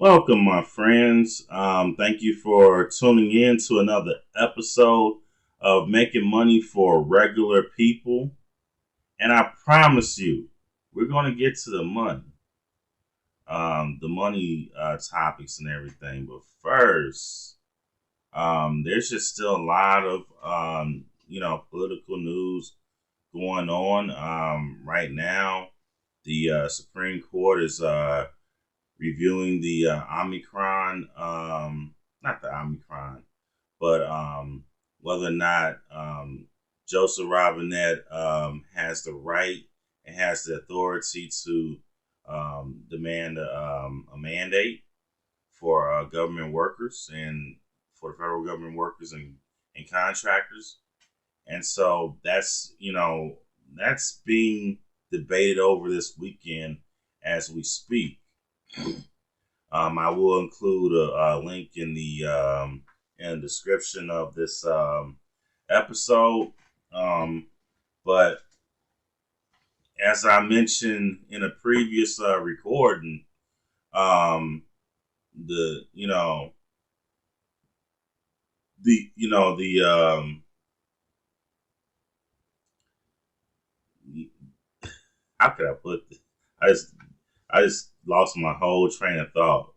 Welcome, my friends. Thank you for tuning in to another episode of Making Money for Regular People. And I promise you, we're going to get to the money topics and everything. But first, there's just still a lot of, political news going on right now. The Supreme Court is reviewing the Omicron, not the Omicron, but whether or not Joseph Robinette has the right and has the authority to demand a mandate for government workers and for the federal government workers and contractors. And so that's being debated over this weekend as we speak. I will include a link in the description of this episode. But as I mentioned in a previous recording, the you know the you know the how could I put this? I just I just lost my whole train of thought.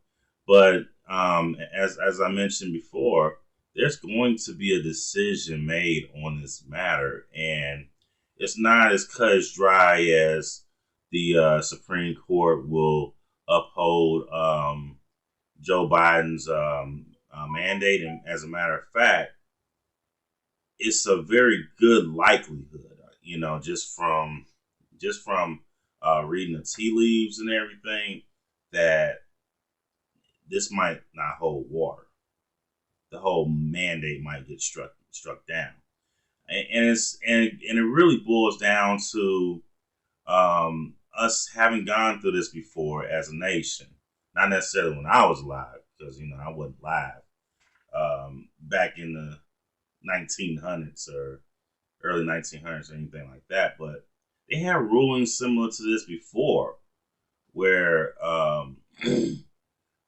But as I mentioned before, there's going to be a decision made on this matter, and it's not as cut as dry as the Supreme Court will uphold Joe Biden's mandate. And as a matter of fact, it's a very good likelihood, just from reading the tea leaves and everything, that this might not hold water. The whole mandate might get struck down, and it really boils down to us having gone through this before as a nation. Not necessarily when I was alive, because I wasn't live back in the 1900s or early 1900s or anything like that, but they had rulings similar to this before, where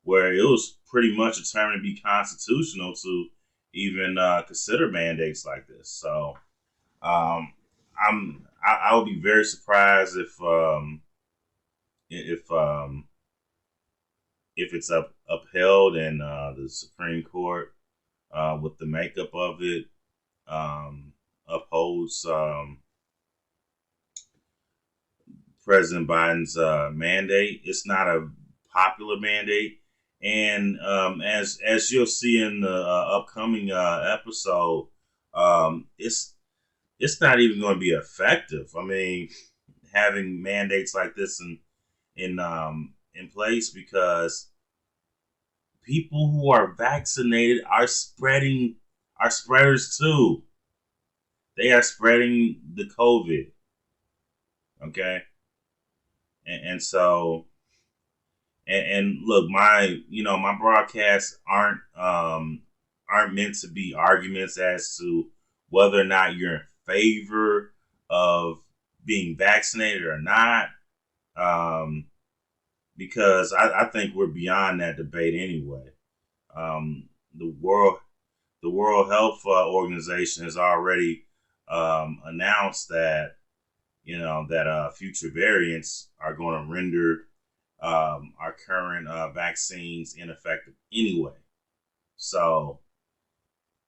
where it was pretty much determined to be constitutional to even consider mandates like this. So I would be very surprised if if it's upheld and the Supreme Court, with the makeup of it, upholds President Biden's mandate. It's not a popular mandate, and as you'll see in the upcoming episode, it's not even going to be effective. I mean, having mandates like this in place, because people who are vaccinated are spreaders too. They are spreading the COVID. Okay, and so and look, my broadcasts aren't meant to be arguments as to whether or not you're in favor of being vaccinated or not, um, because I think we're beyond that debate anyway. The World Health Organization has already announced that future variants are going to render our current vaccines ineffective anyway. So,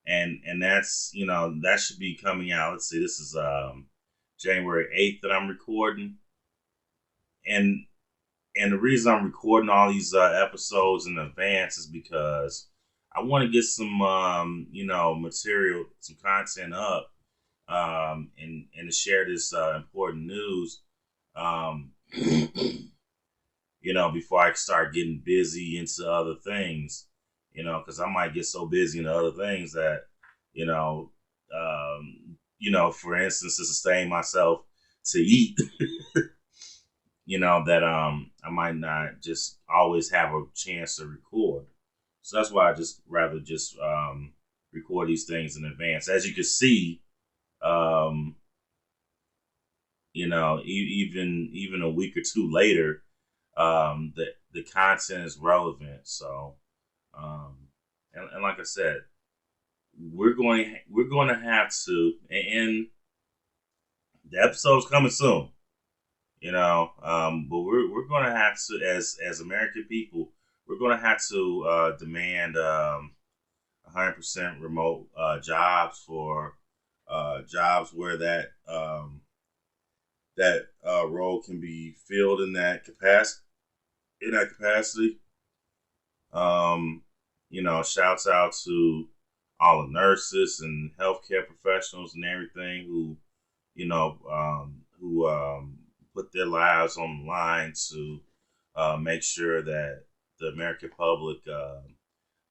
and that should be coming out. Let's see, this is January 8th that I'm recording, and the reason I'm recording all these episodes in advance is because I want to get some material, some content up, and to share this important news. Um, before I start getting busy into other things, because I might get so busy into other things that, for instance, to sustain myself to eat, that I might not just always have a chance to record. So that's why I just rather just record these things in advance. As you can see, um, even a week or two later, the content is relevant. So, um, and like I said, we're going to have to, and the episode's coming soon. But we're going to have to, as American people, we're going to have to demand 100% remote jobs for jobs where that role can be filled in that capacity. In that capacity, um, shouts out to all the nurses and healthcare professionals and everything who put their lives on the line to make sure that the American public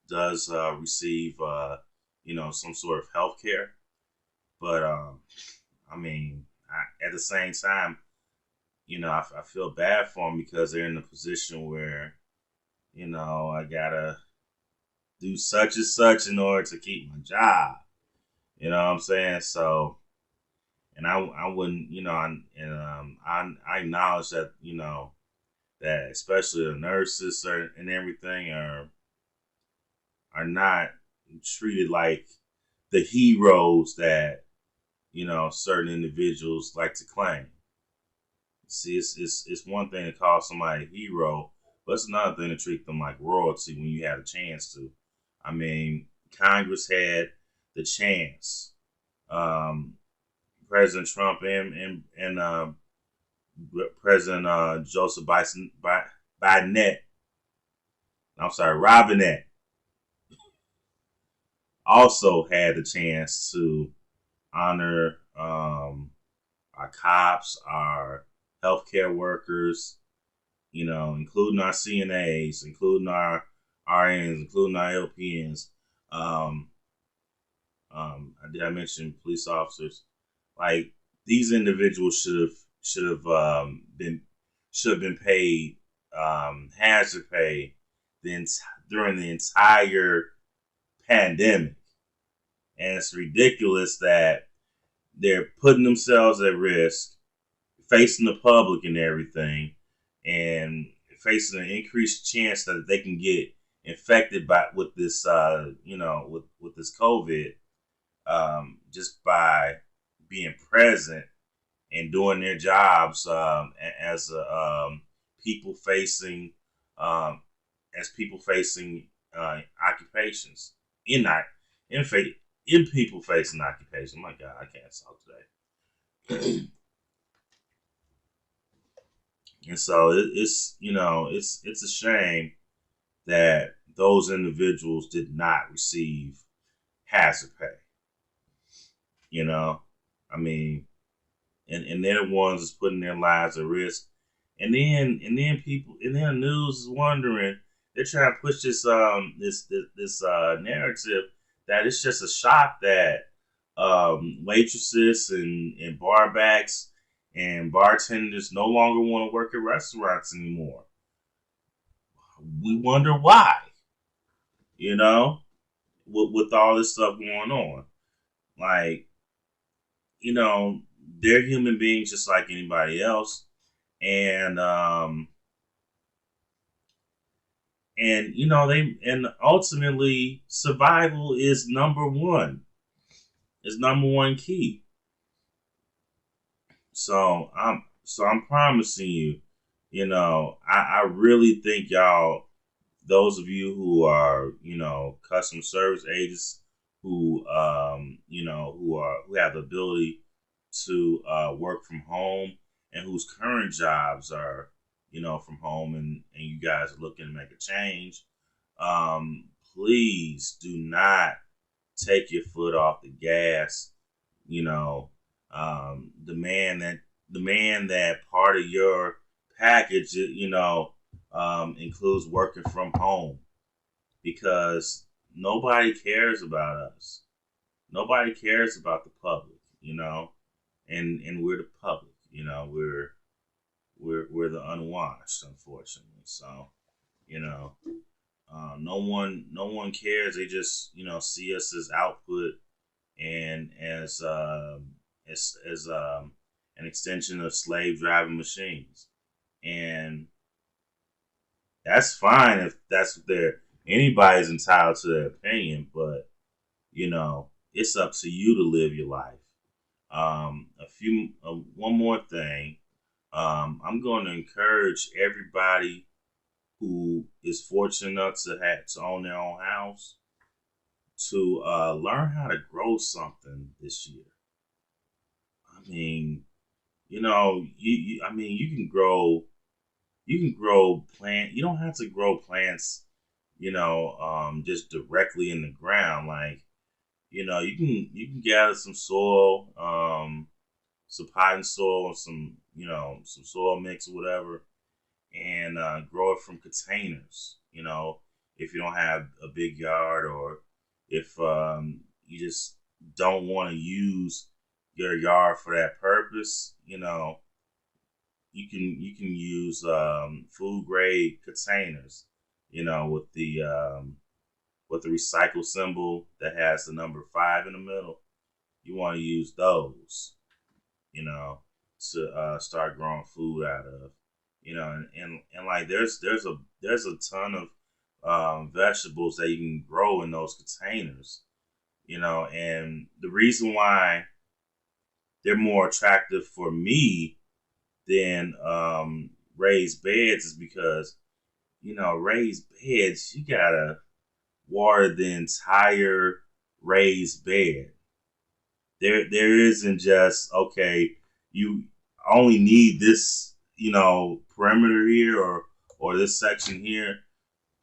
does receive, some sort of health care. But I mean, at the same time, I feel bad for them because they're in a position where, I gotta do such and such in order to keep my job. You know what I'm saying? So, and I wouldn't, I acknowledge that, that especially the nurses and everything are not treated like the heroes that certain individuals like to claim. See, it's one thing to call somebody a hero, but it's another thing to treat them like royalty when you have a chance to. I mean, Congress had the chance. Um, President Trump and President Joseph Biden, I'm sorry, Robinette, also had the chance to honor our cops, our healthcare workers, including our CNAs, including our RNs, including our LPNs. Um, I mention police officers. Like these individuals should have been paid hazard pay during the entire pandemic, and it's ridiculous that they're putting themselves at risk, facing the public and everything, and facing an increased chance that they can get infected with this, with this COVID, just by being present and doing their jobs as people facing um, people facing occupations in in in people facing occupations. My God, I can't talk today. And so it's a shame that those individuals did not receive hazard pay. You know, I mean, and they're the ones that's putting their lives at risk. And then people and then the news is wondering, they're trying to push this narrative that it's just a shock that waitresses and barbacks and bartenders no longer want to work at restaurants anymore. We wonder why, you know, with all this stuff going on. Like, you know, they're human beings just like anybody else. And and ultimately survival is number one. Is number one key. So I'm promising you, I really think y'all, those of you who are, customer service agents who have the ability to work from home and whose current jobs are, from home, and you guys are looking to make a change, please do not take your foot off the gas. You know, demand that part of your package, includes working from home, because nobody cares about us. Nobody cares about the public, and we're the public. We're the unwashed, unfortunately. So, you know, no one cares. They just see us as output and as an extension of slave driving machines. And That's fine if that's what they're. Anybody's entitled to their opinion, but it's up to you to live your life. One more thing. I'm going to encourage everybody who is fortunate enough to own their own house to learn how to grow something this year. I mean, I mean, you can grow plant. You don't have to grow plants, just directly in the ground. Like, you can gather some soil, some potting soil, some soil mix or whatever, and grow it from containers. If you don't have a big yard, or if you just don't want to use your yard for that purpose, you can use food grade containers, with the recycle symbol that has the number 5 in the middle. You want to use those, you know, to start growing food out of, and like there's a ton of vegetables that you can grow in those containers, and the reason why they're more attractive for me than raised beds is because raised beds, you gotta water the entire raised bed. There isn't just, okay, you only need this, perimeter here, or this section here.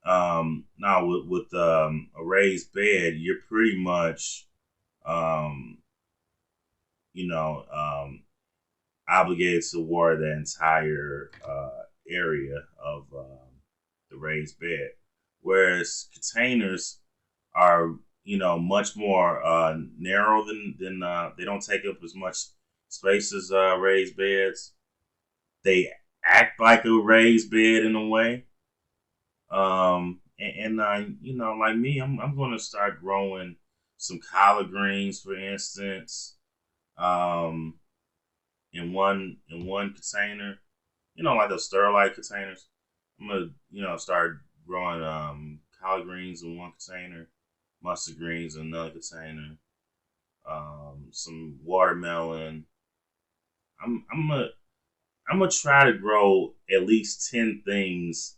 Now with a raised bed, you're pretty much um, you know obligated to water the entire area of the raised bed, whereas containers are much more narrow than they don't take up as much space as raised beds. They act like a raised bed in a way. And like me, I'm going to start growing some collard greens, for instance, um, in one container. Like those Sterlite containers. I'm gonna start growing collard greens in one container, mustard greens in another container, some watermelon. I'm gonna try to grow at least 10 things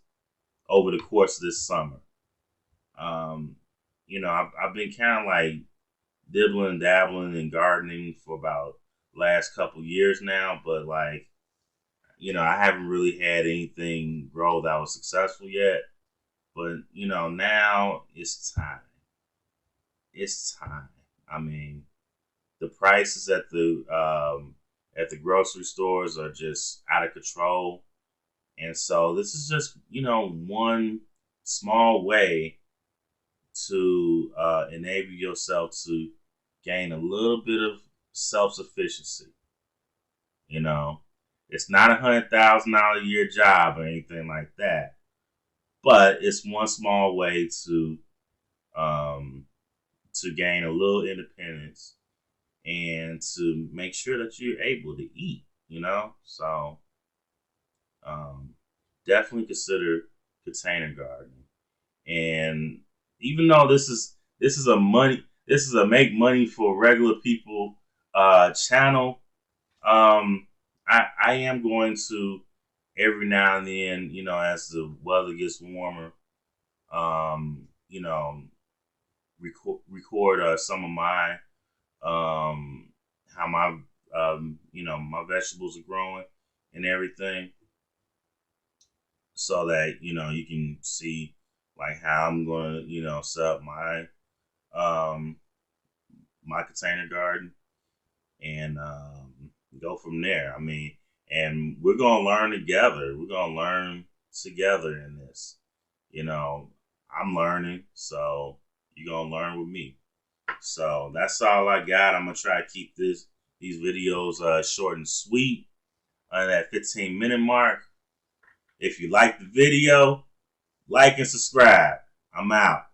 over the course of this summer. Um, I've been kind of like dibbling and dabbling in gardening for about last couple years now, but like I haven't really had anything grow that was successful yet. But now it's time. It's time. I mean, the prices at the grocery stores are just out of control, and so this is just one small way to enable yourself to gain a little bit of self sufficiency. You know, it's not $100,000 a year job or anything like that, but it's one small way um, to gain a little independence and to make sure that you're able to eat. So um, definitely consider container gardening. And even though this is a make money for regular people channel, I am going to every now and then, as the weather gets warmer, you know, record some of my how my my vegetables are growing and everything, so that you can see like how I'm gonna set up um my container garden, and go from there. I mean, and we're gonna learn together. We're gonna learn together in this. I'm learning, so you're gonna learn with me. So that's all I got. I'm gonna try to keep these videos short and sweet, that 15-minute mark. If you like the video, like and subscribe. I'm out.